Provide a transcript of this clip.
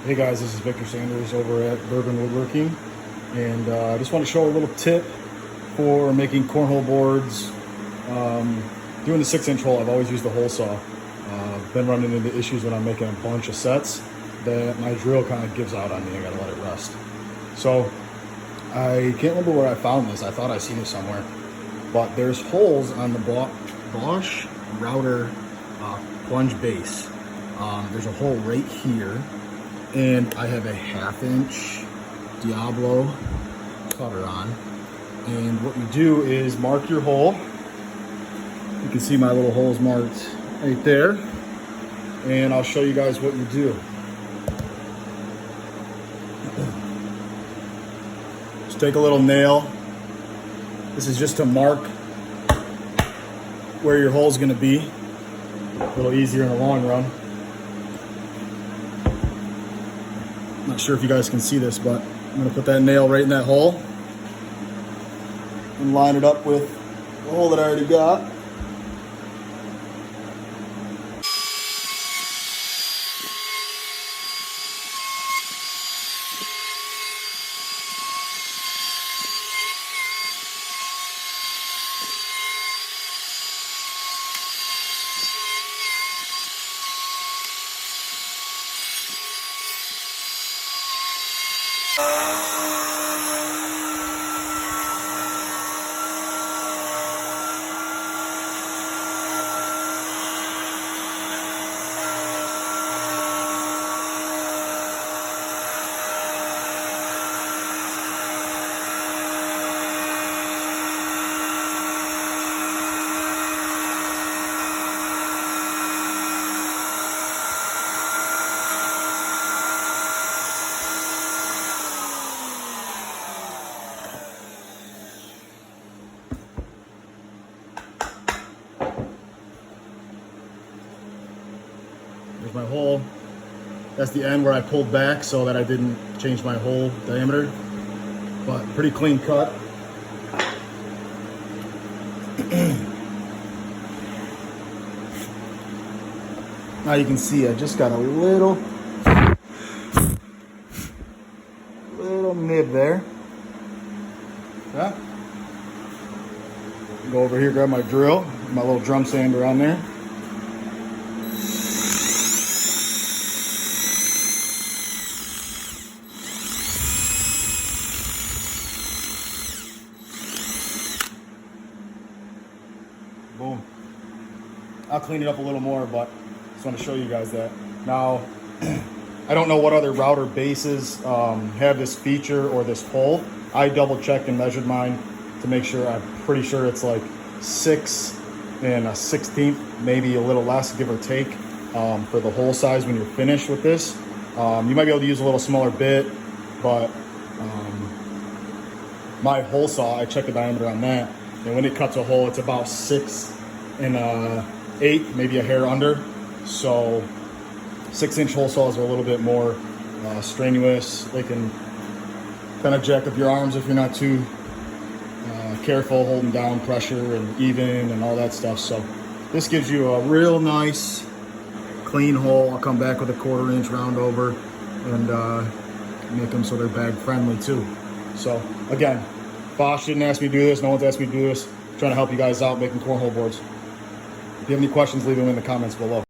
Hey guys, this is Victor Sanders over at Bourbon Woodworking, and I just want to show a little tip for making cornhole boards. Doing the 6-inch hole, I've always used the hole saw. Been running into issues when I'm making a bunch of sets that my drill kind of gives out on me. I gotta let it rest. So I can't remember where I found this. I thought I seen it somewhere, but there's holes on the Bosch router plunge base. There's a hole right here, and I have a 1/2-inch Diablo cutter on. And what you do is mark your hole. You can see my little holes marked right there, and I'll show you guys what you do. Just take a little nail. This is just to mark where your hole is going to be. A little easier in the long run. Not sure if you guys can see this, but I'm going to put that nail right in that hole and line it up with the hole that I already got. There's my hole. That's the end where I pulled back so that I didn't change my hole diameter, but pretty clean cut. Now you can see I just got a little nib there. Yeah. Go over here, grab my drill, my little drum sander on there. Boom. I'll clean it up a little more, but just want to show you guys that. Now, I don't know what other router bases have this feature or this hole. I double checked and measured mine to make sure. I'm pretty sure it's like 6 1/16, maybe a little less, give or take, for the hole size when you're finished with this. You might be able to use a little smaller bit, but my hole saw, I checked the diameter on that, and when it cuts a hole, it's about 6 1/8, maybe a hair under. So 6-inch hole saws are a little bit more strenuous. They can kind of jack up your arms if you're not too careful, holding down pressure and even and all that stuff. So this gives you a real nice clean hole. I'll come back with a 1/4-inch round over and make them so they're bag friendly too. So again, Bosch didn't ask me to do this. No one's asked me to do this. I'm trying to help you guys out making cornhole boards. If you have any questions, leave them in the comments below.